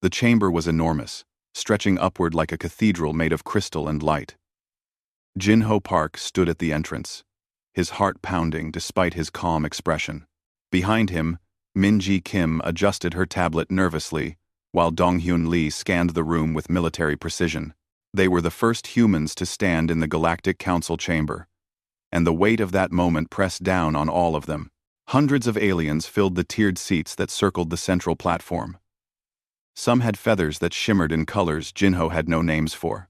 The chamber was enormous, stretching upward like a cathedral made of crystal and light. Jinho Park stood at the entrance, his heart pounding despite his calm expression. Behind him, Minji Kim adjusted her tablet nervously, while Donghyun Lee scanned the room with military precision. They were the first humans to stand in the Galactic Council chamber, and the weight of that moment pressed down on all of them. Hundreds of aliens filled the tiered seats that circled the central platform. Some had feathers that shimmered in colors Jinho had no names for.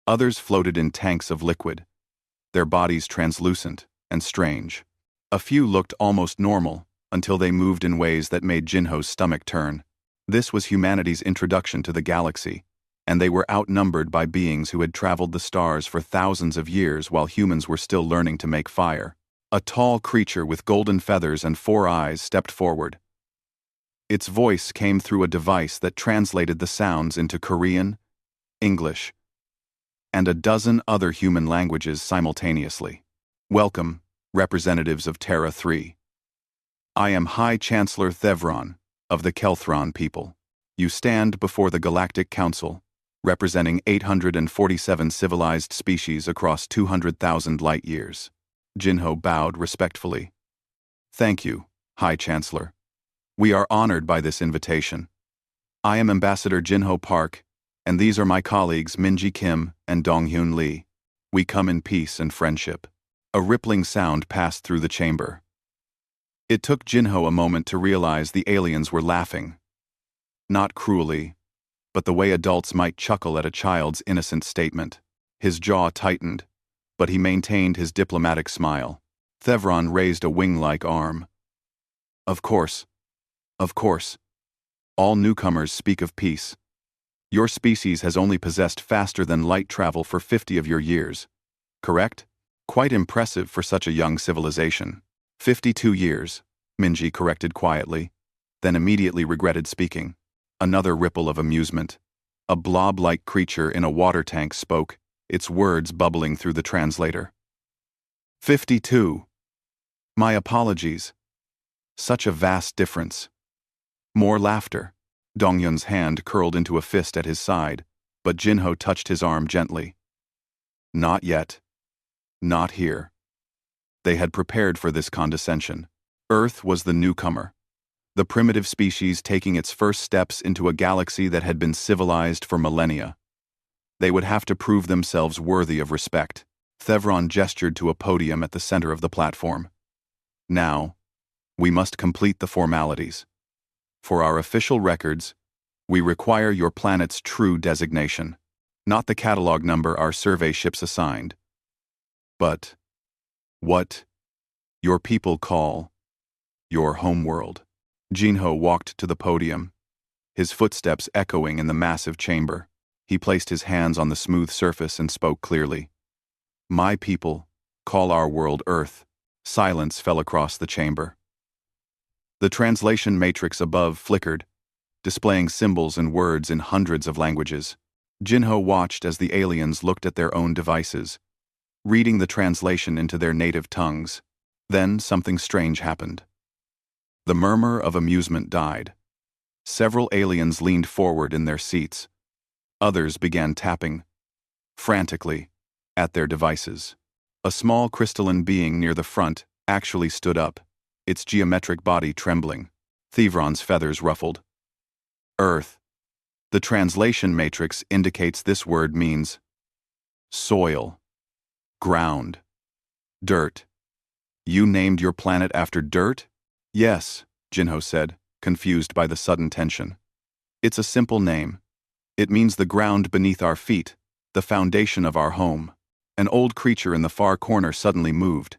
Others floated in tanks of liquid, their bodies translucent and strange. A few looked almost normal, until they moved in ways that made Jinho's stomach turn. This was humanity's introduction to the galaxy, and they were outnumbered by beings who had traveled the stars for thousands of years while humans were still learning to make fire. A tall creature with golden feathers and 4 eyes stepped forward. Its voice came through a device that translated the sounds into Korean, English, and a dozen other human languages simultaneously. Welcome, representatives of Terra 3. I am High Chancellor Thevron, of the Kelthron people. You stand before the Galactic Council, representing 847 civilized species across 200,000 light-years. Jinho bowed respectfully. Thank you, High Chancellor. We are honored by this invitation. I am Ambassador Jinho Park, and these are my colleagues Minji Kim and Donghyun Lee. We come in peace and friendship. A rippling sound passed through the chamber. It took Jinho a moment to realize the aliens were laughing. Not cruelly, but the way adults might chuckle at a child's innocent statement. His jaw tightened, but he maintained his diplomatic smile. Thevron raised a wing-like arm. Of course. All newcomers speak of peace. Your species has only possessed faster than light travel for 50 of your years, correct? Quite impressive for such a young civilization. 52 years, Minji corrected quietly, then immediately regretted speaking. Another ripple of amusement. A blob-like creature in a water tank spoke, its words bubbling through the translator. 52. My apologies. Such a vast difference. More laughter. Dongyun's hand curled into a fist at his side, but Jinho touched his arm gently. Not yet. Not here. They had prepared for this condescension. Earth was the newcomer, the primitive species taking its first steps into a galaxy that had been civilized for millennia. They would have to prove themselves worthy of respect. Thevron gestured to a podium at the center of the platform. Now, we must complete the formalities. For our official records, we require your planet's true designation, not the catalog number our survey ships assigned, but what your people call your homeworld. Jinho walked to the podium, his footsteps echoing in the massive chamber. He placed his hands on the smooth surface and spoke clearly. My people call our world Earth. Silence fell across the chamber. The translation matrix above flickered, displaying symbols and words in hundreds of languages. Jinho watched as the aliens looked at their own devices, reading the translation into their native tongues. Then something strange happened. The murmur of amusement died. Several aliens leaned forward in their seats. Others began tapping, frantically, at their devices. A small crystalline being near the front actually stood up, its geometric body trembling. Thevron's feathers ruffled. Earth. The translation matrix indicates this word means soil, ground, dirt. You named your planet after dirt? Yes, Jinho said, confused by the sudden tension. It's a simple name. It means the ground beneath our feet, the foundation of our home. An old creature in the far corner suddenly moved.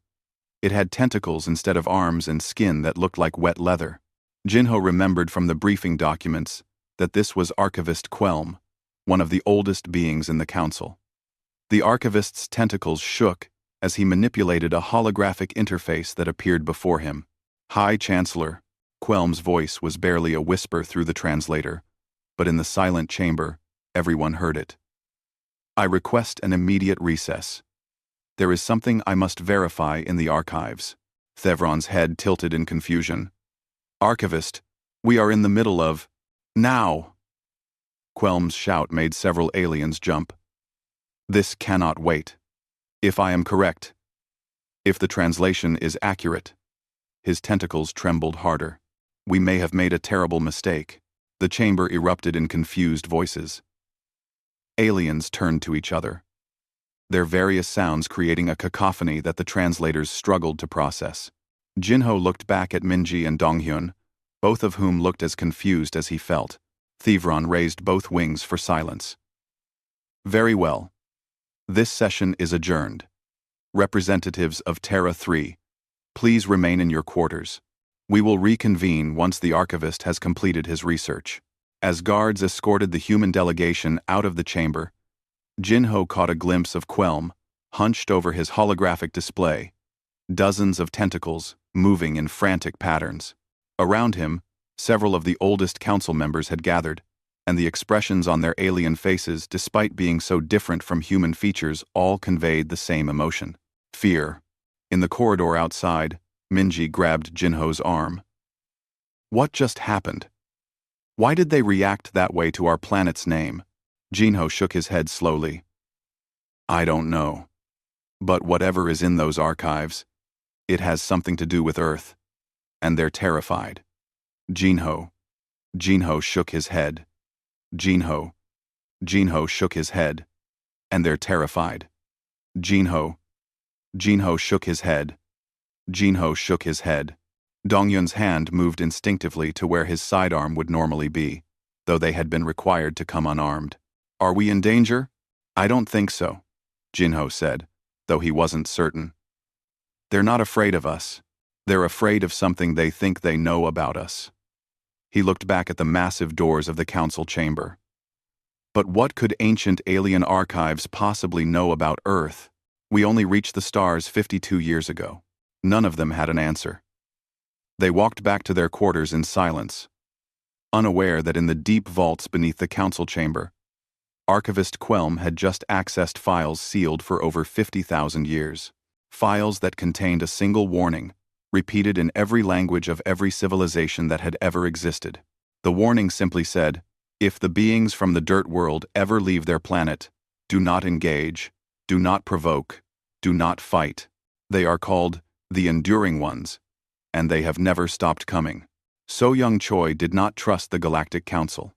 It had tentacles instead of arms and skin that looked like wet leather. Jinho remembered from the briefing documents that this was Archivist Quelm, one of the oldest beings in the council. The Archivist's tentacles shook as he manipulated a holographic interface that appeared before him. High Chancellor, Quelm's voice was barely a whisper through the translator, but in the silent chamber, everyone heard it. I request an immediate recess. There is something I must verify in the archives. Thevron's head tilted in confusion. Archivist, we are in the middle of... Now! Quelm's shout made several aliens jump. This cannot wait. If I am correct, if the translation is accurate. His tentacles trembled harder. We may have made a terrible mistake. The chamber erupted in confused voices. Aliens turned to each other, their various sounds creating a cacophony that the translators struggled to process. Jinho looked back at Minji and Donghyun, both of whom looked as confused as he felt. Thevron raised both wings for silence. Very well. This session is adjourned. Representatives of Terra 3, please remain in your quarters. We will reconvene once the archivist has completed his research. As guards escorted the human delegation out of the chamber, Jinho caught a glimpse of Quelm, hunched over his holographic display, dozens of tentacles moving in frantic patterns. Around him, several of the oldest council members had gathered, and the expressions on their alien faces, despite being so different from human features, all conveyed the same emotion: fear. In the corridor outside, Minji grabbed Jinho's arm. What just happened? Why did they react that way to our planet's name? Jinho shook his head slowly. I don't know. But whatever is in those archives, it has something to do with Earth. And they're terrified. Jinho shook his head. Jinho shook his head. And they're terrified. Jinho shook his head. Jinho shook his head. Dongyun's hand moved instinctively to where his sidearm would normally be, though they had been required to come unarmed. Are we in danger? I don't think so, Jinho said, though he wasn't certain. They're not afraid of us. They're afraid of something they think they know about us. He looked back at the massive doors of the council chamber. But what could ancient alien archives possibly know about Earth? We only reached the stars 52 years ago. None of them had an answer. They walked back to their quarters in silence, unaware that in the deep vaults beneath the council chamber, Archivist Quelm had just accessed files sealed for over 50,000 years. Files that contained a single warning, repeated in every language of every civilization that had ever existed. The warning simply said, if the beings from the dirt world ever leave their planet, do not engage, do not provoke, do not fight. They are called the Enduring Ones, and they have never stopped coming. So Young Choi did not trust the Galactic Council.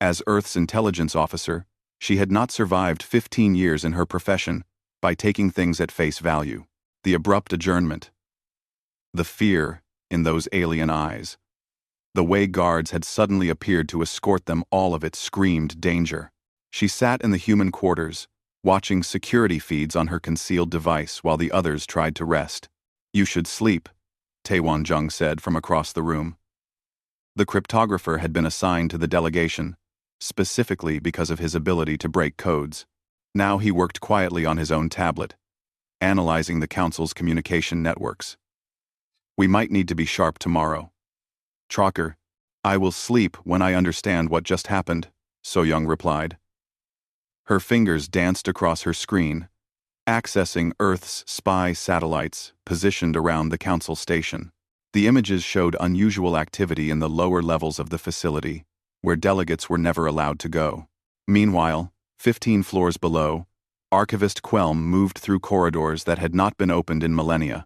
As Earth's intelligence officer, she had not survived 15 years in her profession by taking things at face value. The abrupt adjournment. The fear in those alien eyes. The way guards had suddenly appeared to escort them, all of it screamed danger. She sat in the human quarters, watching security feeds on her concealed device while the others tried to rest. You should sleep, Taewon Jung said from across the room. The cryptographer had been assigned to the delegation, specifically because of his ability to break codes. Now he worked quietly on his own tablet, analyzing the council's communication networks. We might need to be sharp tomorrow. Trocker, I will sleep when I understand what just happened, So-young replied. Her fingers danced across her screen, accessing Earth's spy satellites positioned around the council station. The images showed unusual activity in the lower levels of the facility, where delegates were never allowed to go. Meanwhile, 15 floors below, Archivist Quelm moved through corridors that had not been opened in millennia.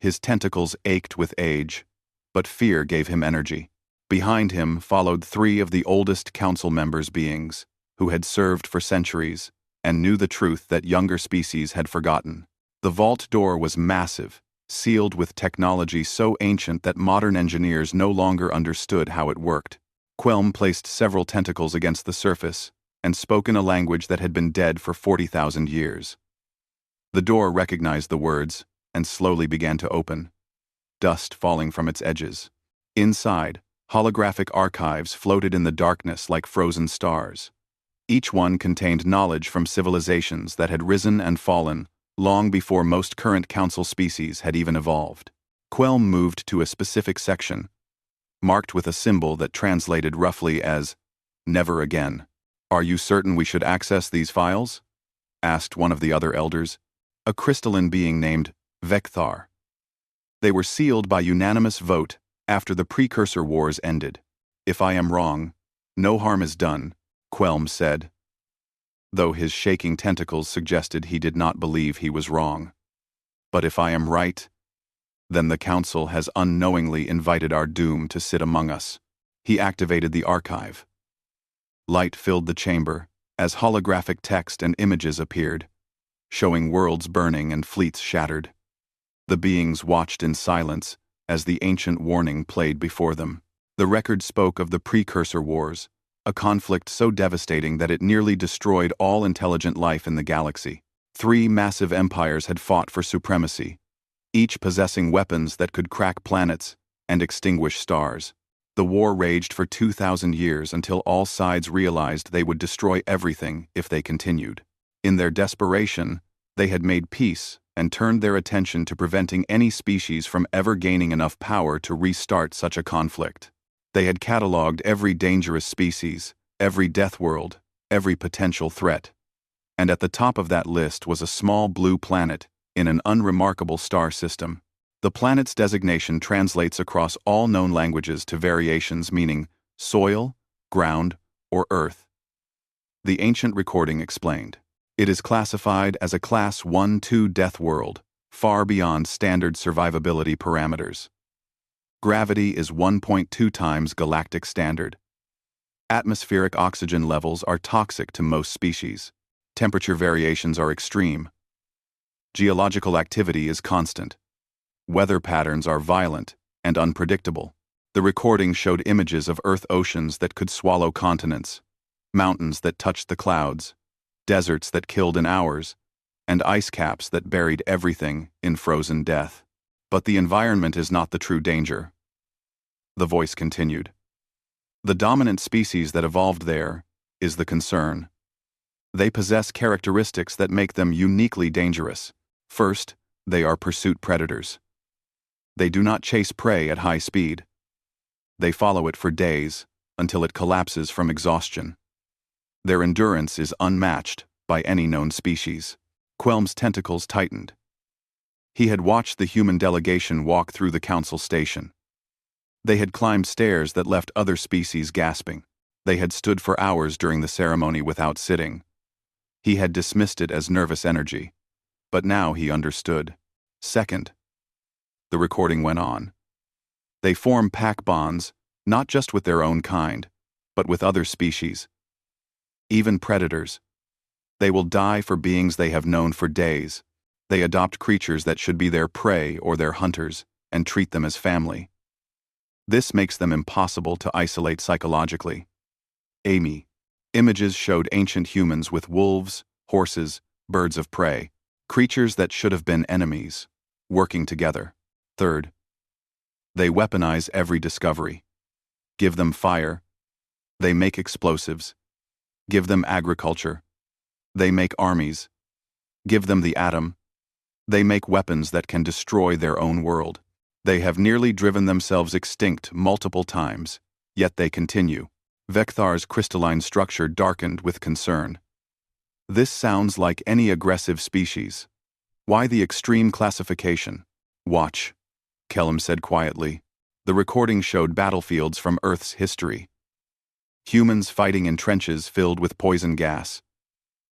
His tentacles ached with age, but fear gave him energy. Behind him followed 3 of the oldest council members' beings, who had served for centuries and knew the truth that younger species had forgotten. The vault door was massive, sealed with technology so ancient that modern engineers no longer understood how it worked. Quelm placed several tentacles against the surface and spoke in a language that had been dead for 40,000 years. The door recognized the words and slowly began to open, dust falling from its edges. Inside, holographic archives floated in the darkness like frozen stars. Each one contained knowledge from civilizations that had risen and fallen long before most current council species had even evolved. Quelm moved to a specific section, marked with a symbol that translated roughly as, "Never again." Are you certain we should access these files? Asked one of the other elders, a crystalline being named Vekthar. They were sealed by unanimous vote after the precursor wars ended. If I am wrong, no harm is done, Quelm said, though his shaking tentacles suggested he did not believe he was wrong. But if I am right, then the Council has unknowingly invited our doom to sit among us. He activated the archive. Light filled the chamber as holographic text and images appeared, showing worlds burning and fleets shattered. The beings watched in silence as the ancient warning played before them. The record spoke of the Precursor Wars, a conflict so devastating that it nearly destroyed all intelligent life in the galaxy. 3 massive empires had fought for supremacy, each possessing weapons that could crack planets and extinguish stars. The war raged for 2,000 years until all sides realized they would destroy everything if they continued. In their desperation, they had made peace and turned their attention to preventing any species from ever gaining enough power to restart such a conflict. They had catalogued every dangerous species, every death world, every potential threat. And at the top of that list was a small blue planet in an unremarkable star system. The planet's designation translates across all known languages to variations meaning soil, ground, or earth. The ancient recording explained. It is classified as a Class 1-2 death world, far beyond standard survivability parameters. Gravity is 1.2 times galactic standard. Atmospheric oxygen levels are toxic to most species. Temperature variations are extreme. Geological activity is constant. Weather patterns are violent and unpredictable. The recording showed images of Earth oceans that could swallow continents, mountains that touched the clouds, deserts that killed in hours, and ice caps that buried everything in frozen death. But the environment is not the true danger. The voice continued. The dominant species that evolved there is the concern. They possess characteristics that make them uniquely dangerous. First, they are pursuit predators. They do not chase prey at high speed. They follow it for days until it collapses from exhaustion. Their endurance is unmatched by any known species. Quelm's tentacles tightened. He had watched the human delegation walk through the council station. They had climbed stairs that left other species gasping. They had stood for hours during the ceremony without sitting. He had dismissed it as nervous energy, but now he understood. Second, the recording went on. They form pack bonds, not just with their own kind, but with other species. Even predators. They will die for beings they have known for days. They adopt creatures that should be their prey or their hunters, and treat them as family. This makes them impossible to isolate psychologically. Amy. Images showed ancient humans with wolves, horses, birds of prey, creatures that should have been enemies, working together. Third, they weaponize every discovery. Give them fire. They make explosives. Give them agriculture. They make armies. Give them the atom. They make weapons that can destroy their own world. They have nearly driven themselves extinct multiple times, yet they continue. Vekthar's crystalline structure darkened with concern. This sounds like any aggressive species. Why the extreme classification? Watch, Kellum said quietly. The recording showed battlefields from Earth's history. Humans fighting in trenches filled with poison gas.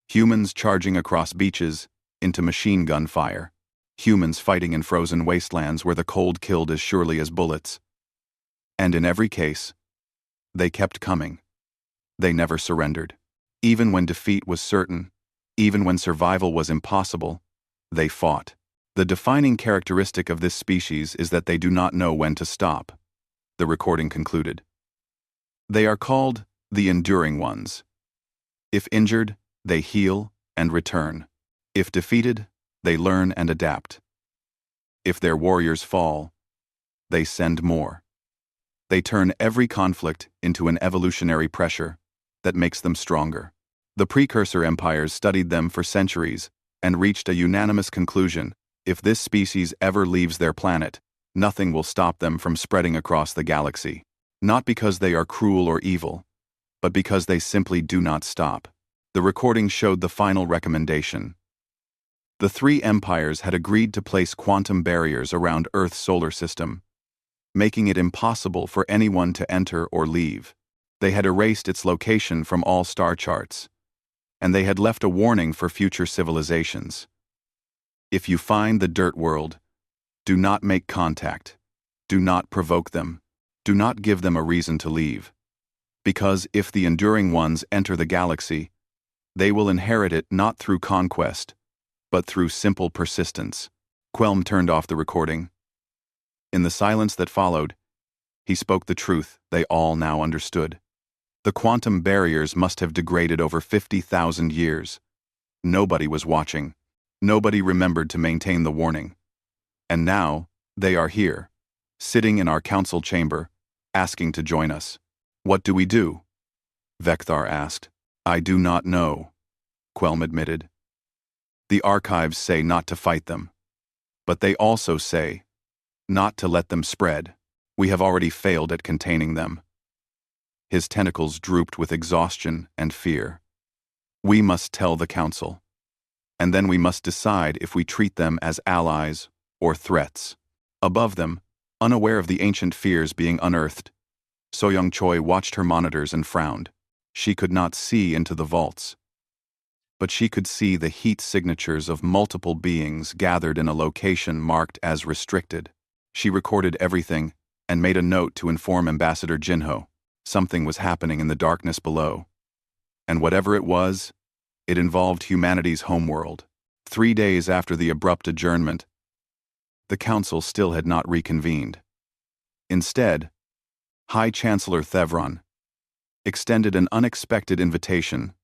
Humans charging across beaches into machine gun fire. Humans fighting in frozen wastelands where the cold killed as surely as bullets. And in every case, they kept coming. They never surrendered. Even when defeat was certain, even when survival was impossible, they fought. The defining characteristic of this species is that they do not know when to stop, the recording concluded. They are called the enduring ones. If injured, they heal and return. If defeated, they learn and adapt. If their warriors fall, they send more. They turn every conflict into an evolutionary pressure that makes them stronger. The precursor empires studied them for centuries and reached a unanimous conclusion: if this species ever leaves their planet, nothing will stop them from spreading across the galaxy. Not because they are cruel or evil, but because they simply do not stop. The recording showed the final recommendation. The 3 empires had agreed to place quantum barriers around Earth's solar system, making it impossible for anyone to enter or leave. They had erased its location from all star charts, and they had left a warning for future civilizations. If you find the dirt world, do not make contact. Do not provoke them. Do not give them a reason to leave. Because if the enduring ones enter the galaxy, they will inherit it not through conquest, but through simple persistence. Quelm turned off the recording. In the silence that followed, he spoke the truth they all now understood. The quantum barriers must have degraded over 50,000 years. Nobody was watching. Nobody remembered to maintain the warning. And now, they are here, sitting in our council chamber, asking to join us. What do we do? Vekthar asked. I do not know, Quelm admitted. The archives say not to fight them. But they also say not to let them spread. We have already failed at containing them. His tentacles drooped with exhaustion and fear. We must tell the council. And then we must decide if we treat them as allies or threats. Above them, unaware of the ancient fears being unearthed, Soyoung Choi watched her monitors and frowned. She could not see into the vaults. But she could see the heat signatures of multiple beings gathered in a location marked as restricted. She recorded everything and made a note to inform Ambassador Jinho. Something was happening in the darkness below. And whatever it was, it involved humanity's homeworld. 3 days after the abrupt adjournment, the council still had not reconvened. Instead, High Chancellor Thevron extended an unexpected invitation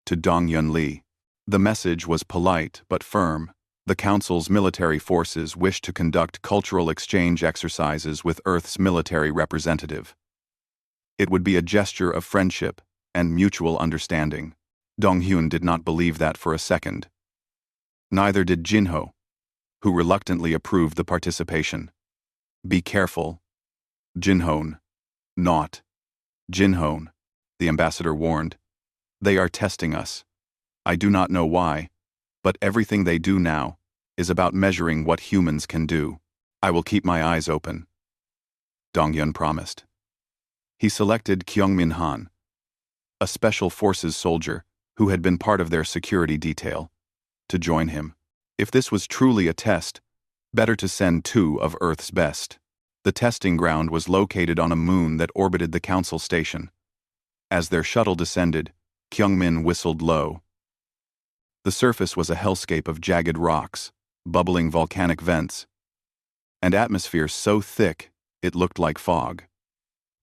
to Dong-Yun Lee. The message was polite but firm. The Council's military forces wished to conduct cultural exchange exercises with Earth's military representative. It would be a gesture of friendship and mutual understanding. Dong-Hyun did not believe that for a second. Neither did Jinho, who reluctantly approved the participation. Be careful. Jinhon. Not. Jinhon, the ambassador warned. They are testing us. I do not know why, but everything they do now is about measuring what humans can do. I will keep my eyes open. Dong-Yun promised. He selected Kyungmin Han, a special forces soldier who had been part of their security detail, to join him. If this was truly a test, better to send 2 of Earth's best. The testing ground was located on a moon that orbited the council station. As their shuttle descended, Kyungmin whistled low. The surface was a hellscape of jagged rocks, bubbling volcanic vents, and atmosphere so thick it looked like fog.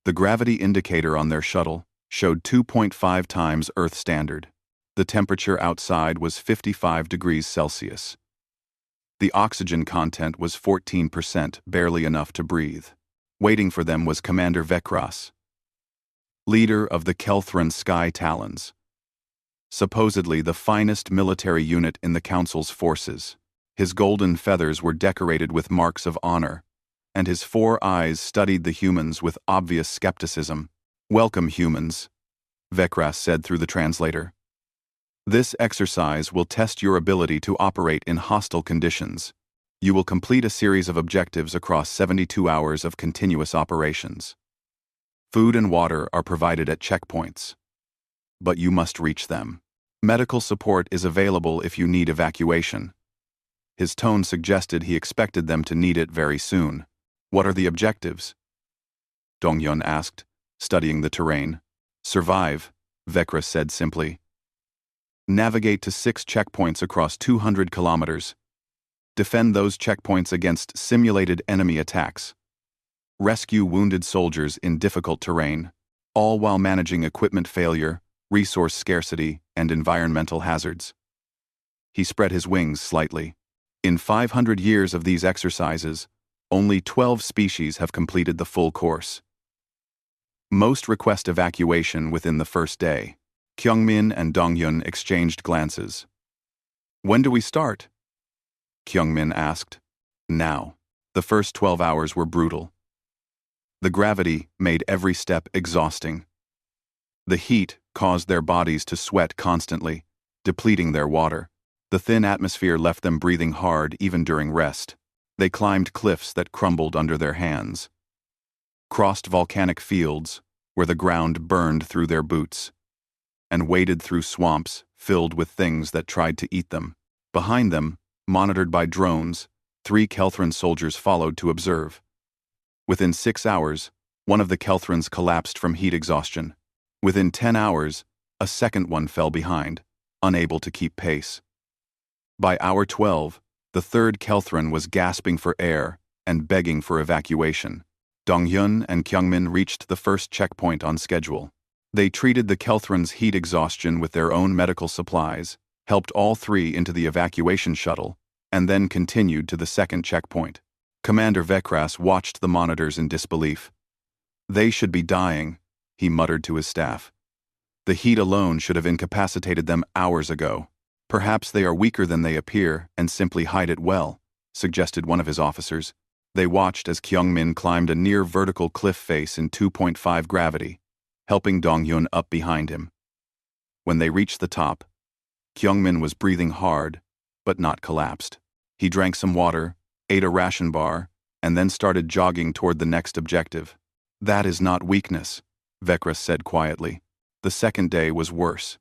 The gravity indicator on their shuttle showed 2.5 times Earth standard. The temperature outside was 55 degrees Celsius. The oxygen content was 14%, barely enough to breathe. Waiting for them was Commander Vekras, leader of the Kelthran Sky Talons, supposedly the finest military unit in the Council's forces. His golden feathers were decorated with marks of honor, and his 4 eyes studied the humans with obvious skepticism. Welcome, humans, Vekras said through the translator. This exercise will test your ability to operate in hostile conditions. You will complete a series of objectives across 72 hours of continuous operations. Food and water are provided at checkpoints, but you must reach them. Medical support is available if you need evacuation. His tone suggested he expected them to need it very soon. What are the objectives? Dong-Yun asked, studying the terrain. Survive, Vekras said simply. Navigate to 6 checkpoints across 200 kilometers. Defend those checkpoints against simulated enemy attacks. Rescue wounded soldiers in difficult terrain, all while managing equipment failure, resource scarcity, and environmental hazards. He spread his wings slightly. In 500 years of these exercises, only 12 species have completed the full course. Most request evacuation within the first day. Kyungmin and Dong-Yun exchanged glances. When do we start? Kyungmin asked. Now. The first 12 hours were brutal. The gravity made every step exhausting. The heat caused their bodies to sweat constantly, depleting their water. The thin atmosphere left them breathing hard even during rest. They climbed cliffs that crumbled under their hands, crossed volcanic fields, where the ground burned through their boots, and waded through swamps filled with things that tried to eat them. Behind them, monitored by drones, 3 Kelthran soldiers followed to observe. Within 6 hours, one of the Kelthrans collapsed from heat exhaustion. Within 10 hours, a second one fell behind, unable to keep pace. By hour 12, the third Kelthran was gasping for air and begging for evacuation. Donghyun and Kyungmin reached the first checkpoint on schedule. They treated the Kelthran's heat exhaustion with their own medical supplies, helped all 3 into the evacuation shuttle, and then continued to the second checkpoint. Commander Vekras watched the monitors in disbelief. "They should be dying," he muttered to his staff. "The heat alone should have incapacitated them hours ago." "Perhaps they are weaker than they appear and simply hide it well," suggested one of his officers. They watched as Kyungmin climbed a near-vertical cliff face in 2.5 gravity, helping Donghyun up behind him. When they reached the top, Kyungmin was breathing hard, but not collapsed. He drank some water, ate a ration bar, and then started jogging toward the next objective. "That is not weakness," Vekras said quietly. The second day was worse.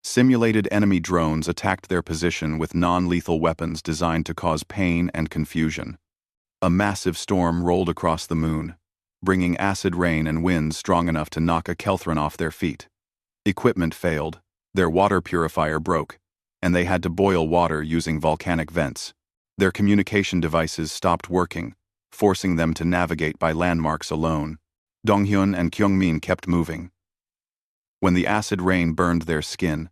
Simulated enemy drones attacked their position with non-lethal weapons designed to cause pain and confusion. A massive storm rolled across the moon, bringing acid rain and winds strong enough to knock a Kelthran off their feet. Equipment failed, their water purifier broke, and they had to boil water using volcanic vents. Their communication devices stopped working, forcing them to navigate by landmarks alone. Donghyun and Kyungmin kept moving. When the acid rain burned their skin,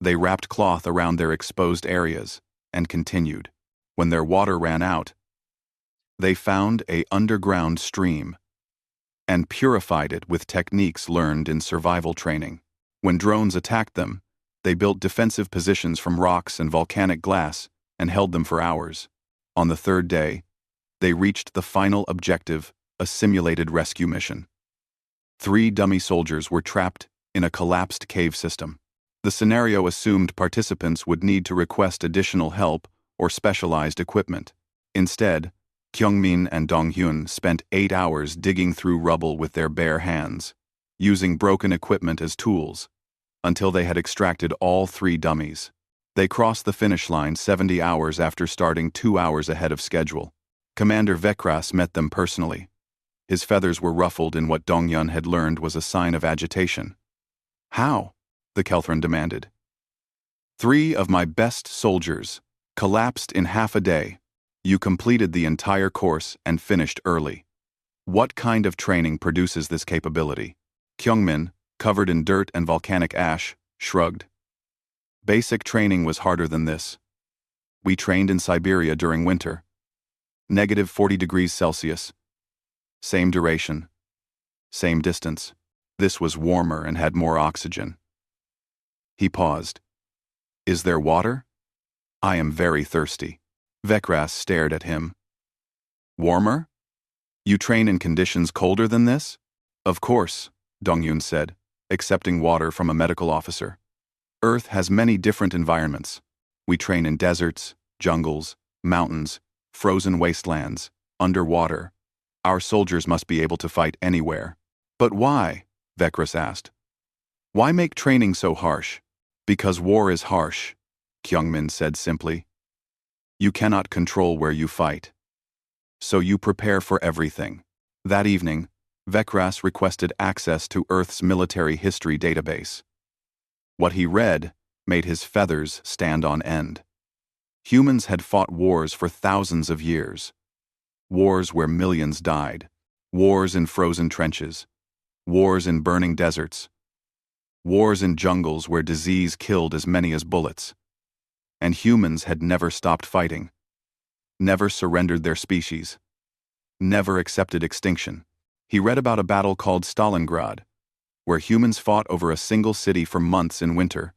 they wrapped cloth around their exposed areas and continued. When their water ran out, they found an underground stream and purified it with techniques learned in survival training. When drones attacked them, they built defensive positions from rocks and volcanic glass and held them for hours. On the third day, they reached the final objective, a simulated rescue mission. 3 dummy soldiers were trapped in a collapsed cave system. The scenario assumed participants would need to request additional help or specialized equipment. Instead, Kyungmin and Donghyun spent 8 hours digging through rubble with their bare hands, using broken equipment as tools, until they had extracted all 3 dummies. They crossed the finish line 70 hours after starting 2 hours ahead of schedule. Commander Vekras met them personally. His feathers were ruffled in what Donghyun had learned was a sign of agitation. "How?" the Kelthran demanded. "3 of my best soldiers collapsed in half a day. You completed the entire course and finished early. What kind of training produces this capability?" Kyungmin, covered in dirt and volcanic ash, shrugged. "Basic training was harder than this. We trained in Siberia during winter. -40 degrees Celsius. Same duration. Same distance. This was warmer and had more oxygen." He paused. "Is there water? I am very thirsty." Vekras stared at him. "Warmer? You train in conditions colder than this?" "Of course," Donghyun said, accepting water from a medical officer. "Earth has many different environments. We train in deserts, jungles, mountains, frozen wastelands, underwater. Our soldiers must be able to fight anywhere." "But why?" Vekras asked. "Why make training so harsh?" "Because war is harsh," Kyungmin said simply. "You cannot control where you fight. So you prepare for everything." That evening, Vekras requested access to Earth's military history database. What he read made his feathers stand on end. Humans had fought wars for thousands of years. Wars where millions died. Wars in frozen trenches. Wars in burning deserts. Wars in jungles where disease killed as many as bullets. And humans had never stopped fighting. Never surrendered their species. Never accepted extinction. He read about a battle called Stalingrad, where humans fought over a single city for months in winter,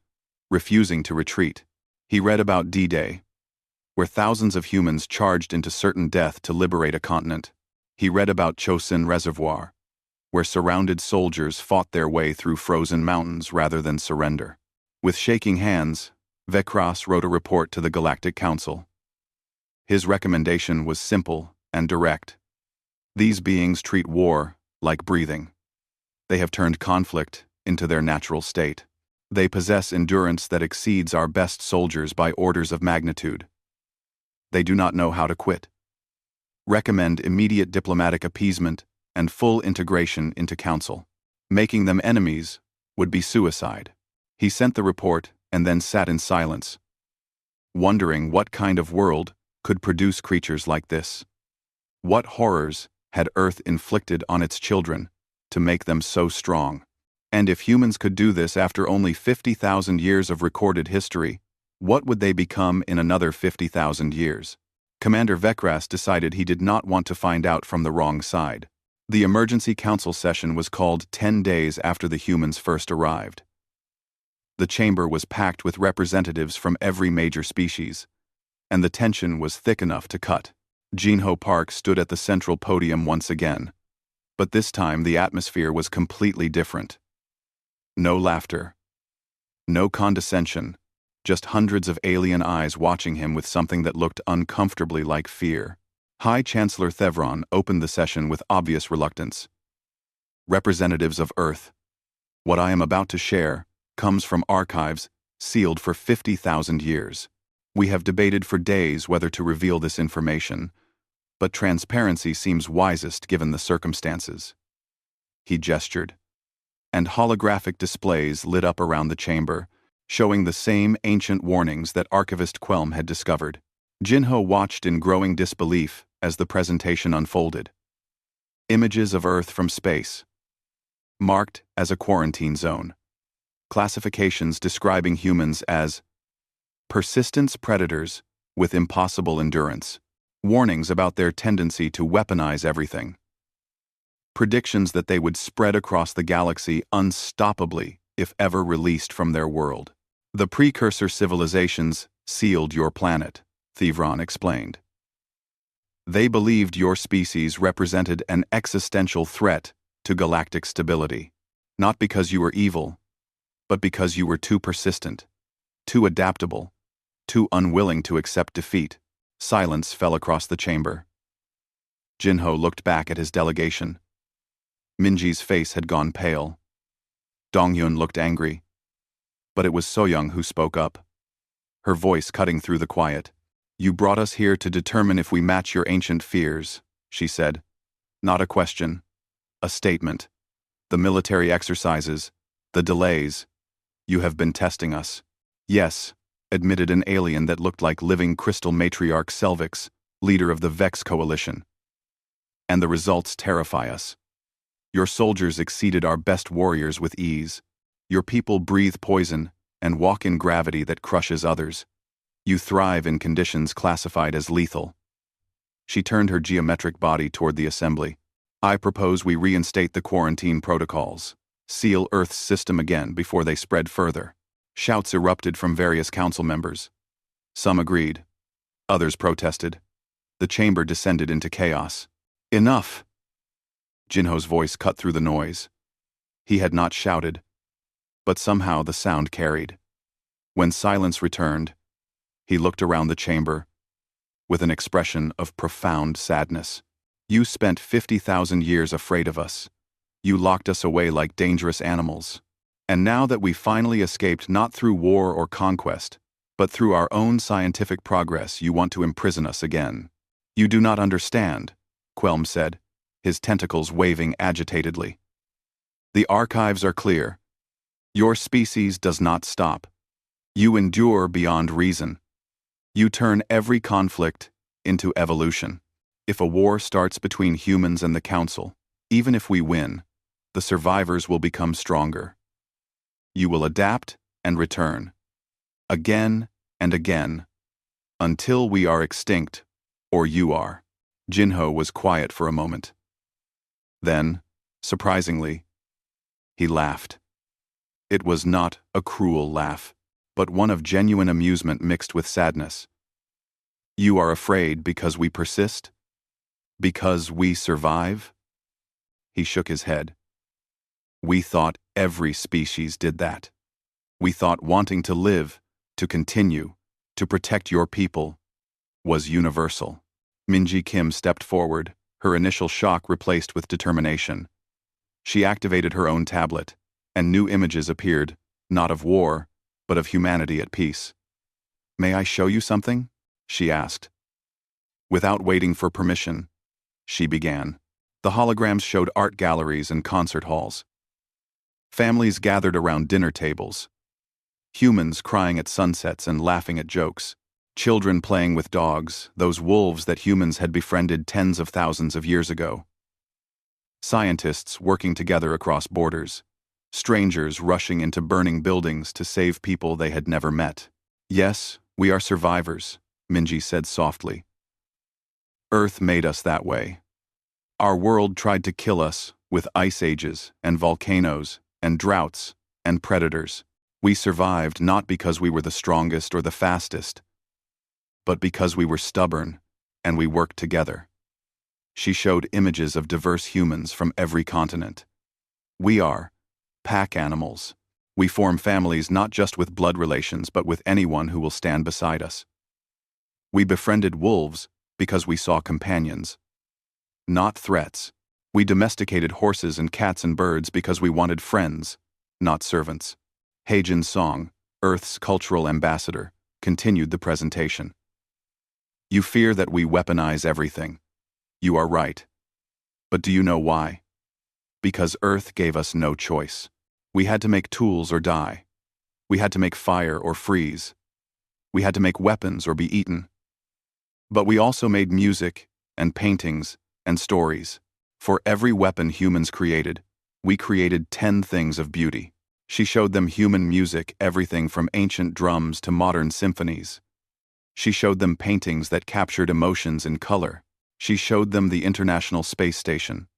refusing to retreat. He read about D-Day, where thousands of humans charged into certain death to liberate a continent. He read about Chosin Reservoir, where surrounded soldiers fought their way through frozen mountains rather than surrender. With shaking hands, Vekras wrote a report to the Galactic Council. His recommendation was simple and direct. These beings treat war like breathing. They have turned conflict into their natural state. They possess endurance that exceeds our best soldiers by orders of magnitude. They do not know how to quit. Recommend immediate diplomatic appeasement and full integration into council. Making them enemies would be suicide. He sent the report and then sat in silence, wondering what kind of world could produce creatures like this. What horrors had Earth inflicted on its children to make them so strong? And if humans could do this after only 50,000 years of recorded history, what would they become in another 50,000 years? Commander Vekras decided he did not want to find out from the wrong side. The emergency council session was called 10 days after the humans first arrived. The chamber was packed with representatives from every major species, and the tension was thick enough to cut. Jinho Park stood at the central podium once again, but this time the atmosphere was completely different. No laughter, no condescension, just hundreds of alien eyes watching him with something that looked uncomfortably like fear. High Chancellor Thevron opened the session with obvious reluctance. Representatives of Earth, what I am about to share comes from archives sealed for 50,000 years. We have debated for days whether to reveal this information, but transparency seems wisest given the circumstances. He gestured, and holographic displays lit up around the chamber, showing the same ancient warnings that Archivist Quelm had discovered. Jinho watched in growing disbelief as the presentation unfolded. Images of Earth from space, marked as a quarantine zone. Classifications describing humans as persistence predators with impossible endurance. Warnings about their tendency to weaponize everything. Predictions that they would spread across the galaxy unstoppably if ever released from their world. The precursor civilizations sealed your planet, Thevron explained. They believed your species represented an existential threat to galactic stability, not because you were evil, but because you were too persistent, too adaptable, too unwilling to accept defeat. Silence fell across the chamber. Jinho looked back at his delegation. Minji's face had gone pale. Dongyun looked angry. But it was Soyoung who spoke up, her voice cutting through the quiet. You brought us here to determine if we match your ancient fears, she said. Not a question. A statement. The military exercises, the delays. You have been testing us. Yes, admitted an alien that looked like living crystal matriarch Selvix, leader of the Vex Coalition. And the results terrify us. Your soldiers exceeded our best warriors with ease. Your people breathe poison and walk in gravity that crushes others. You thrive in conditions classified as lethal. She turned her geometric body toward the assembly. I propose we reinstate the quarantine protocols, seal Earth's system again before they spread further. Shouts erupted from various council members. Some agreed. Others protested. The chamber descended into chaos. Enough! Jinho's voice cut through the noise. He had not shouted, but somehow the sound carried. When silence returned, he looked around the chamber with an expression of profound sadness. You spent 50,000 years afraid of us. You locked us away like dangerous animals. And now that we finally escaped not through war or conquest, but through our own scientific progress, you want to imprison us again. You do not understand, Quelm said, his tentacles waving agitatedly. The archives are clear. Your species does not stop. You endure beyond reason. You turn every conflict into evolution. If a war starts between humans and the Council, even if we win, the survivors will become stronger. You will adapt and return, again and again, until we are extinct, or you are. Jinho was quiet for a moment. Then, surprisingly, he laughed. It was not a cruel laugh, but one of genuine amusement mixed with sadness. You are afraid because we persist? Because we survive? He shook his head. We thought every species did that. We thought wanting to live, to continue, to protect your people, was universal. Minji Kim stepped forward, her initial shock replaced with determination. She activated her own tablet, and new images appeared, not of war, but of humanity at peace. "May I show you something?" she asked. Without waiting for permission, she began. The holograms showed art galleries and concert halls. Families gathered around dinner tables. Humans crying at sunsets and laughing at jokes. Children playing with dogs, those wolves that humans had befriended tens of thousands of years ago. Scientists working together across borders. Strangers rushing into burning buildings to save people they had never met. "Yes, we are survivors," Minji said softly. "Earth made us that way. Our world tried to kill us with ice ages and volcanoes and droughts and predators. We survived not because we were the strongest or the fastest, but because we were stubborn and we worked together." She showed images of diverse humans from every continent. "We are pack animals. We form families not just with blood relations but with anyone who will stand beside us. We befriended wolves because we saw companions, not threats. We domesticated horses and cats and birds because we wanted friends, not servants." Heijin's song, Earth's cultural ambassador, continued the presentation. "You fear that we weaponize everything. You are right. But do you know why? Because Earth gave us no choice. We had to make tools or die. We had to make fire or freeze. We had to make weapons or be eaten. But we also made music and paintings and stories. For every weapon humans created, we created 10 things of beauty." She showed them human music, everything from ancient drums to modern symphonies. She showed them paintings that captured emotions in color. She showed them the International Space Station,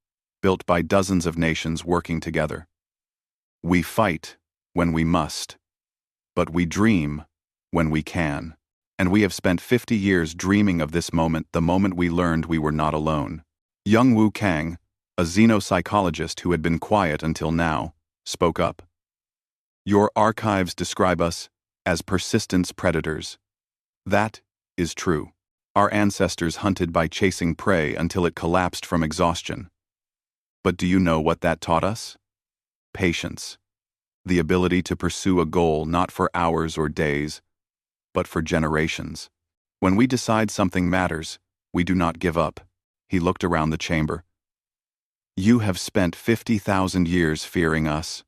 built by dozens of nations working together. "We fight when we must, but we dream when we can. And we have spent 50 years dreaming of this moment, the moment we learned we were not alone." Young Wu Kang, a xenopsychologist who had been quiet until now, spoke up. "Your archives describe us as persistence predators. That is true. Our ancestors hunted by chasing prey until it collapsed from exhaustion. But do you know what that taught us? Patience. The ability to pursue a goal not for hours or days, but for generations. When we decide something matters, we do not give up." He looked around the chamber. "You have spent 50,000 years fearing us.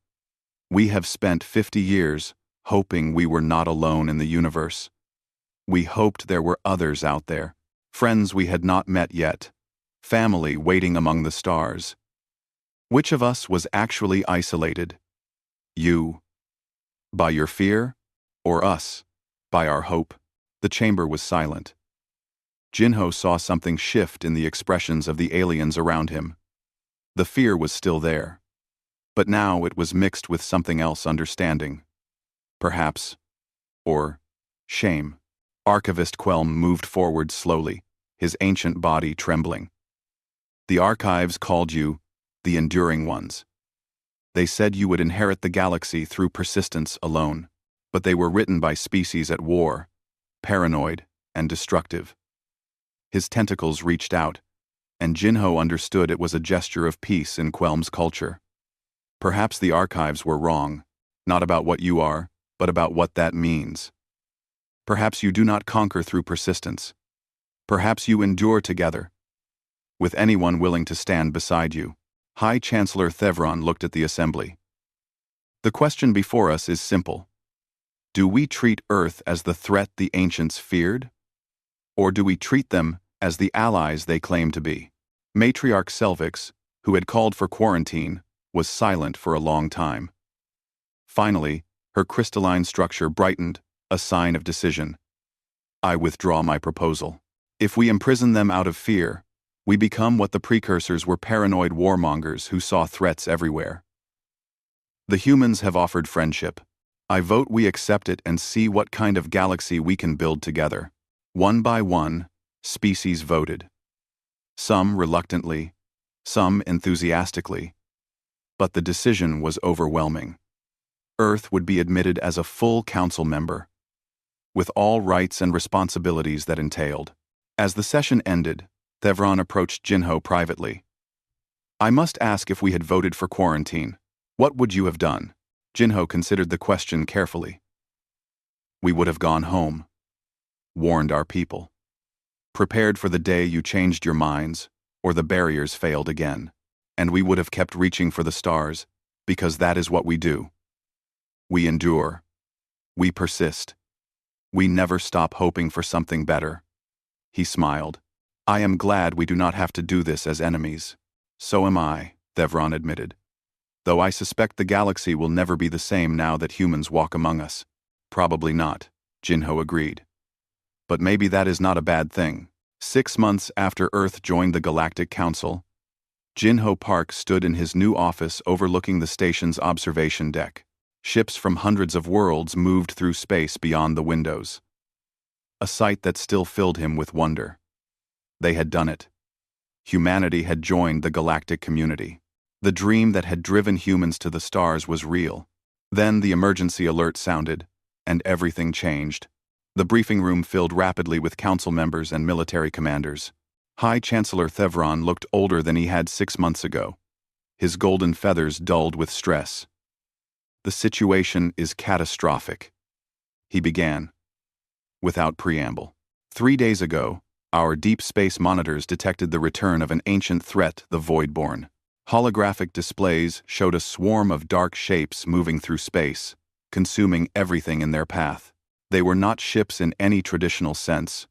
We have spent 50 years hoping we were not alone in the universe. We hoped there were others out there, friends we had not met yet, family waiting among the stars. Which of us was actually isolated? You, by your fear, or us, by our hope?" The chamber was silent. Jinho saw something shift in the expressions of the aliens around him. The fear was still there, but now it was mixed with something else, understanding. Perhaps, or shame. Archivist Quelm moved forward slowly, his ancient body trembling. "The archives called you the Enduring Ones. They said you would inherit the galaxy through persistence alone, but they were written by species at war, paranoid and destructive." His tentacles reached out, and Jinho understood it was a gesture of peace in Quelm's culture. "Perhaps the archives were wrong, not about what you are, but about what that means. Perhaps you do not conquer through persistence. Perhaps you endure together, with anyone willing to stand beside you." High Chancellor Thevron looked at the assembly. "The question before us is simple. Do we treat Earth as the threat the ancients feared? Or do we treat them as the allies they claim to be?" Matriarch Selvix, who had called for quarantine, was silent for a long time. Finally, her crystalline structure brightened, a sign of decision. "I withdraw my proposal. If we imprison them out of fear, we become what the precursors were, paranoid warmongers who saw threats everywhere. The humans have offered friendship. I vote we accept it and see what kind of galaxy we can build together." One by one, species voted. Some reluctantly, some enthusiastically. But the decision was overwhelming. Earth would be admitted as a full council member, with all rights and responsibilities that entailed. As the session ended, Thevron approached Jinho privately. I must ask, if we had voted for quarantine, what would you have done? Jinho considered the question carefully. We would have gone home, warned our people, prepared for the day you changed your minds, or the barriers failed again, and we would have kept reaching for the stars, because that is what we do. We endure. We persist. We never stop hoping for something better. He smiled. I am glad we do not have to do this as enemies. So am I, Thevron admitted. Though I suspect the galaxy will never be the same now that humans walk among us. Probably not, Jinho agreed. But maybe that is not a bad thing. 6 months after Earth joined the Galactic Council, Jinho Park stood in his new office overlooking the station's observation deck. Ships from hundreds of worlds moved through space beyond the windows. A sight that still filled him with wonder. They had done it. Humanity had joined the galactic community. The dream that had driven humans to the stars was real. Then the emergency alert sounded, and everything changed. The briefing room filled rapidly with council members and military commanders. High Chancellor Thevron looked older than he had 6 months ago. His golden feathers dulled with stress. The situation is catastrophic, he began, without preamble. 3 days ago, our deep space monitors detected the return of an ancient threat, the Voidborn. Holographic displays showed a swarm of dark shapes moving through space, consuming everything in their path. They were not ships in any traditional sense,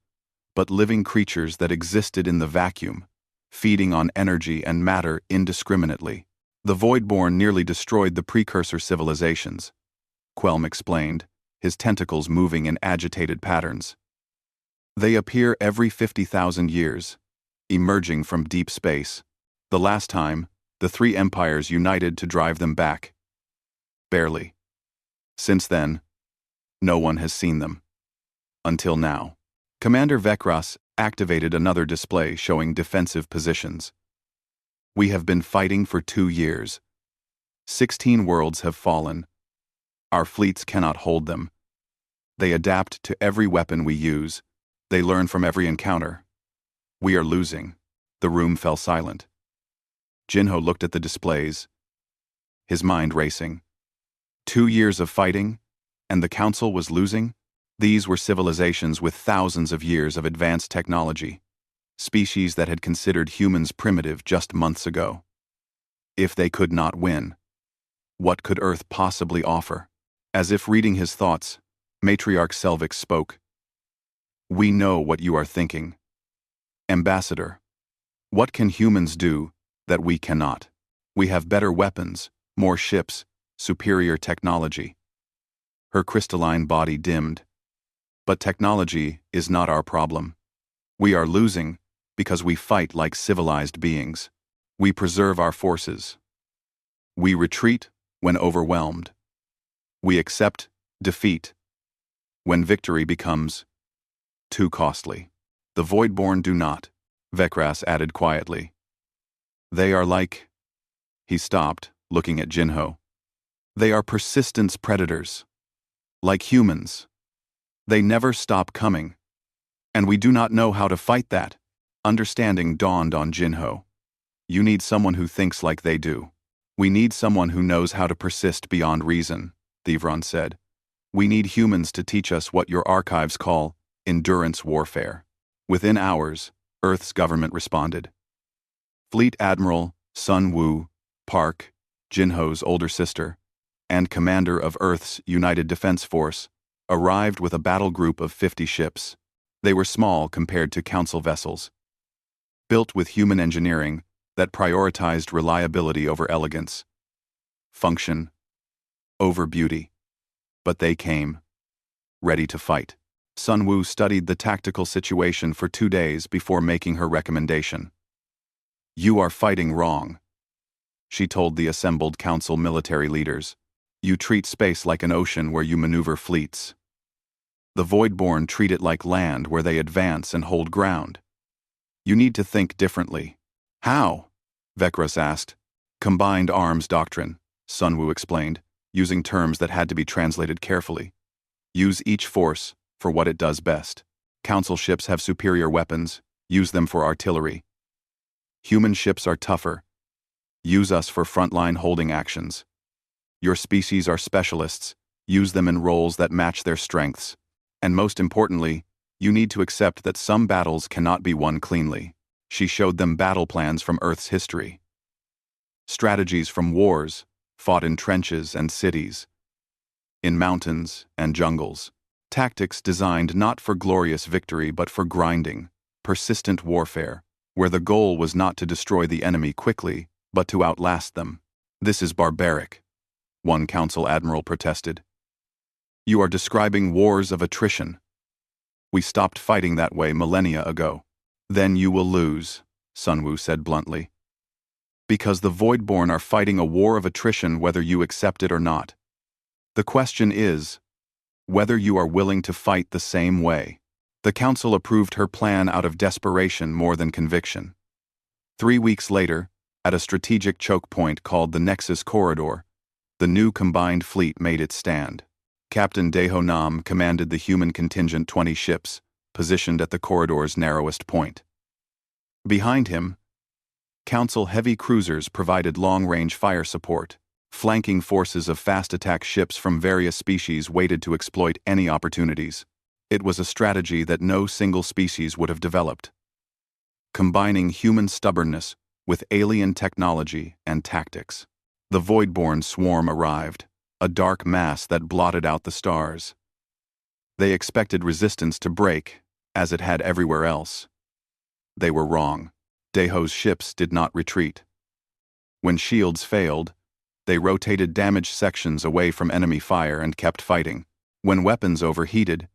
but living creatures that existed in the vacuum, feeding on energy and matter indiscriminately. The Voidborn nearly destroyed the precursor civilizations, Quelm explained, his tentacles moving in agitated patterns. They appear every 50,000 years, emerging from deep space. The last time, the 3 empires united to drive them back. Barely. Since then, no one has seen them. Until now. Commander Vekras activated another display showing defensive positions. We have been fighting for 2 years. 16 worlds have fallen. Our fleets cannot hold them. They adapt to every weapon we use. They learn from every encounter. We are losing. The room fell silent. Jinho looked at the displays, his mind racing. 2 years of fighting, and the Council was losing? These were civilizations with thousands of years of advanced technology, species that had considered humans primitive just months ago. If they could not win, what could Earth possibly offer? As if reading his thoughts, Matriarch Selvix spoke. We know what you are thinking. Ambassador, what can humans do that we cannot? We have better weapons, more ships, superior technology. Her crystalline body dimmed. But technology is not our problem. We are losing because we fight like civilized beings. We preserve our forces. We retreat when overwhelmed. We accept defeat when victory becomes too costly. The Voidborn do not, Vekras added quietly. They are like... He stopped, looking at Jinho. They are persistence predators. Like humans. They never stop coming. And we do not know how to fight that. Understanding dawned on Jinho. You need someone who thinks like they do. We need someone who knows how to persist beyond reason, Thevron said. We need humans to teach us what your archives call endurance warfare. Within hours, Earth's government responded. Fleet Admiral Sun Wu, Park, Jinho's older sister, and commander of Earth's United Defense Force, arrived with a battle group of 50 ships. They were small compared to Council vessels, built with human engineering that prioritized reliability over elegance, function over beauty. But they came, ready to fight. Sun Wu studied the tactical situation for 2 days before making her recommendation. You are fighting wrong, she told the assembled council military leaders. You treat space like an ocean where you maneuver fleets. The Voidborn treat it like land where they advance and hold ground. You need to think differently. How? Vekras asked. Combined arms doctrine, Sun Wu explained, using terms that had to be translated carefully. Use each force for what it does best. Council ships have superior weapons. Use them for artillery. Human ships are tougher. Use us for frontline holding actions. Your species are specialists. Use them in roles that match their strengths. And most importantly, you need to accept that some battles cannot be won cleanly. She showed them battle plans from Earth's history. Strategies from wars, fought in trenches and cities, in mountains and jungles. Tactics designed not for glorious victory but for grinding, persistent warfare, where the goal was not to destroy the enemy quickly, but to outlast them. This is barbaric, one council admiral protested. You are describing wars of attrition. We stopped fighting that way millennia ago. Then you will lose, Sunwoo said bluntly. Because the Voidborn are fighting a war of attrition whether you accept it or not. The question is whether you are willing to fight the same way. The council approved her plan out of desperation more than conviction. 3 weeks later, at a strategic choke point called the Nexus Corridor, the new combined fleet made its stand. Captain Daeho Nam commanded the human contingent 20 ships, positioned at the corridor's narrowest point. Behind him, Council heavy cruisers provided long-range fire support. Flanking forces of fast-attack ships from various species waited to exploit any opportunities. It was a strategy that no single species would have developed. Combining human stubbornness with alien technology and tactics. The Voidborn swarm arrived, a dark mass that blotted out the stars. They expected resistance to break, as it had everywhere else. They were wrong. Daeho's ships did not retreat. When shields failed, they rotated damaged sections away from enemy fire and kept fighting. When weapons overheated,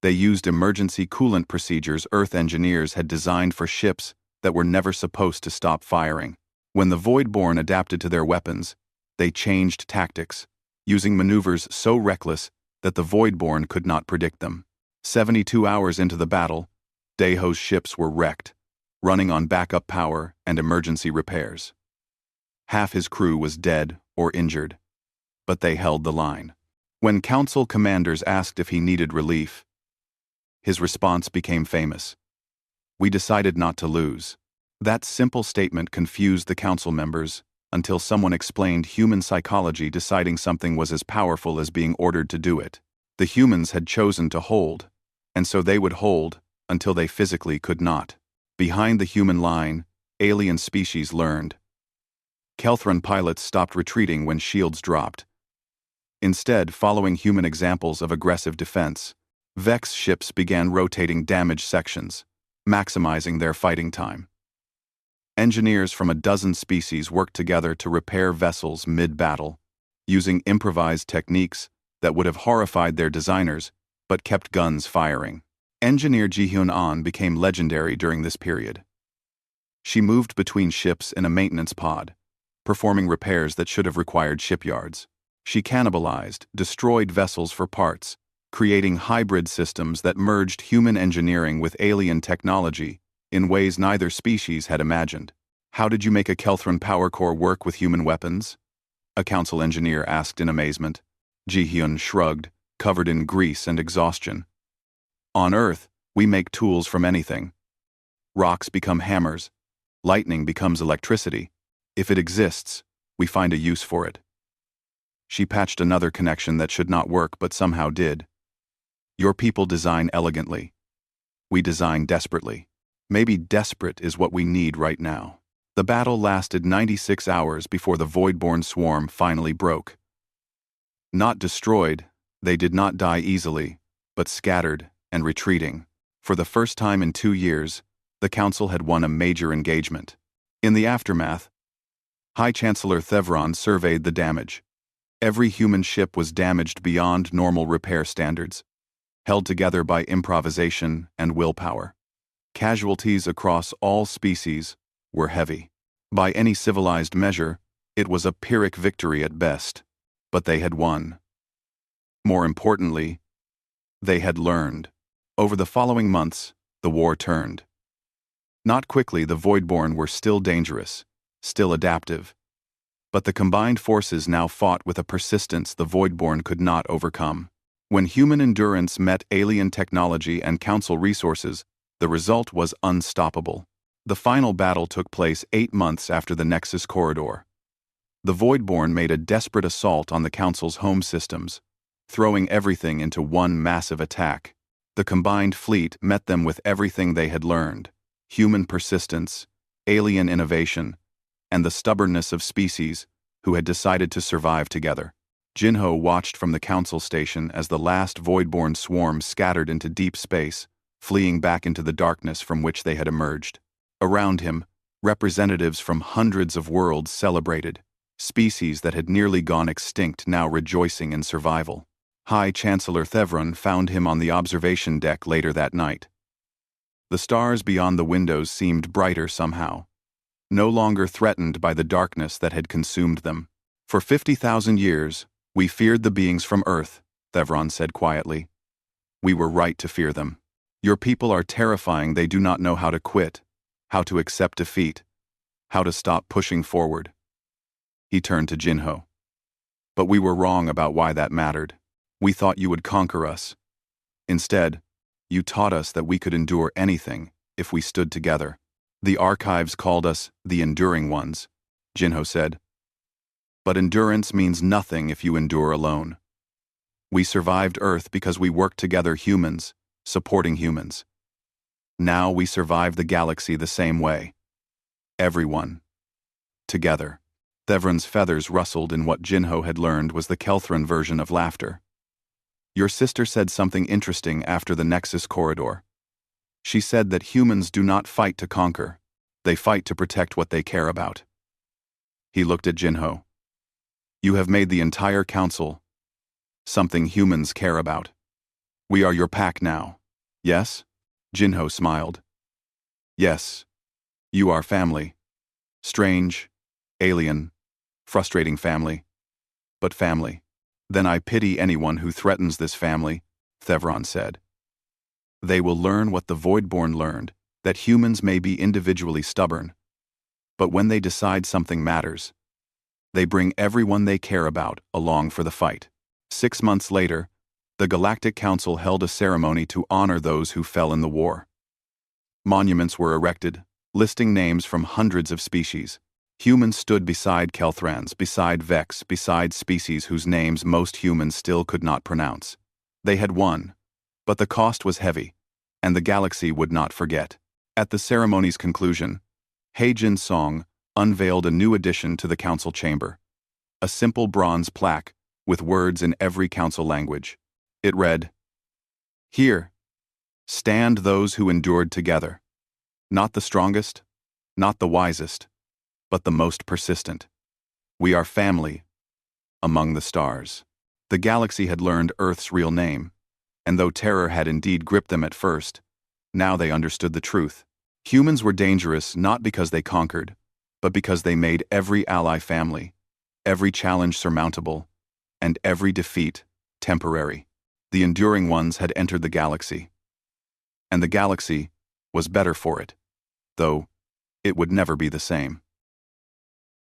they used emergency coolant procedures Earth engineers had designed for ships that were never supposed to stop firing. When the Voidborn adapted to their weapons, they changed tactics, using maneuvers so reckless that the Voidborn could not predict them. 72 hours into the battle, Daeho's ships were wrecked, running on backup power and emergency repairs. Half his crew was dead or injured, but they held the line. When council commanders asked if he needed relief, his response became famous. We decided not to lose. That simple statement confused the council members until someone explained human psychology deciding something was as powerful as being ordered to do it. The humans had chosen to hold, and so they would hold until they physically could not. Behind the human line, alien species learned. Kelthran pilots stopped retreating when shields dropped. Instead, following human examples of aggressive defense, Vex ships began rotating damaged sections, maximizing their fighting time. Engineers from a dozen species worked together to repair vessels mid-battle, using improvised techniques that would have horrified their designers but kept guns firing. Engineer Ji-hyun An became legendary during this period. She moved between ships in a maintenance pod, performing repairs that should have required shipyards. She cannibalized, destroyed vessels for parts, creating hybrid systems that merged human engineering with alien technology in ways neither species had imagined. How did you make a Kelthran power core work with human weapons? A council engineer asked in amazement. Ji-hyun shrugged, covered in grease and exhaustion. On Earth, we make tools from anything. Rocks become hammers. Lightning becomes electricity. If it exists, we find a use for it. She patched another connection that should not work but somehow did. Your people design elegantly. We design desperately. Maybe desperate is what we need right now. The battle lasted 96 hours before the Voidborn swarm finally broke. Not destroyed, they did not die easily, but scattered and retreating. For the first time in 2 years, the Council had won a major engagement. In the aftermath, High Chancellor Thevron surveyed the damage. Every human ship was damaged beyond normal repair standards, held together by improvisation and willpower. Casualties across all species were heavy. By any civilized measure, it was a Pyrrhic victory at best, but they had won. More importantly, they had learned. Over the following months, the war turned. Not quickly, the Voidborn were still dangerous, still adaptive, but the combined forces now fought with a persistence the Voidborn could not overcome. When human endurance met alien technology and council resources, the result was unstoppable. The final battle took place 8 months after the Nexus Corridor. The Voidborn made a desperate assault on the Council's home systems, throwing everything into one massive attack. The combined fleet met them with everything they had learned: human persistence, alien innovation, and the stubbornness of species who had decided to survive together. Jinho watched from the Council station as the last Voidborn swarm scattered into deep space, fleeing back into the darkness from which they had emerged. Around him, representatives from hundreds of worlds celebrated, species that had nearly gone extinct now rejoicing in survival. High Chancellor Thevron found him on the observation deck later that night. The stars beyond the windows seemed brighter somehow, no longer threatened by the darkness that had consumed them. "For 50,000 years, we feared the beings from Earth," Thevron said quietly. "We were right to fear them. Your people are terrifying. They do not know how to quit, how to accept defeat, how to stop pushing forward." He turned to Jinho. "But we were wrong about why that mattered. We thought you would conquer us. Instead, you taught us that we could endure anything if we stood together." "The archives called us the Enduring Ones," Jinho said. "But endurance means nothing if you endure alone. We survived Earth because we worked together, humans, supporting humans. Now we survive the galaxy the same way. Everyone. Together." Thevron's feathers rustled in what Jinho had learned was the Kelthran version of laughter. "Your sister said something interesting after the Nexus Corridor. She said that humans do not fight to conquer. They fight to protect what they care about." He looked at Jinho. "You have made the entire council something humans care about. We are your pack now. Yes?" Jinho smiled. "Yes. You are family. Strange, alien, frustrating family. But family. Then I pity anyone who threatens this family," Thevron said. "They will learn what the Voidborn learned, that humans may be individually stubborn. But when they decide something matters, they bring everyone they care about along for the fight." 6 months later, the Galactic Council held a ceremony to honor those who fell in the war. Monuments were erected, listing names from hundreds of species. Humans stood beside Kelthrans, beside Vex, beside species whose names most humans still could not pronounce. They had won, but the cost was heavy, and the galaxy would not forget. At the ceremony's conclusion, Heijin Song unveiled a new addition to the council chamber, a simple bronze plaque with words in every council language. It read, "Here stand those who endured together. Not the strongest, not the wisest, but the most persistent. We are family among the stars." The galaxy had learned Earth's real name, and though terror had indeed gripped them at first, now they understood the truth. Humans were dangerous not because they conquered, but because they made every ally family, every challenge surmountable, and every defeat temporary. The Enduring Ones had entered the galaxy, and the galaxy was better for it, though it would never be the same.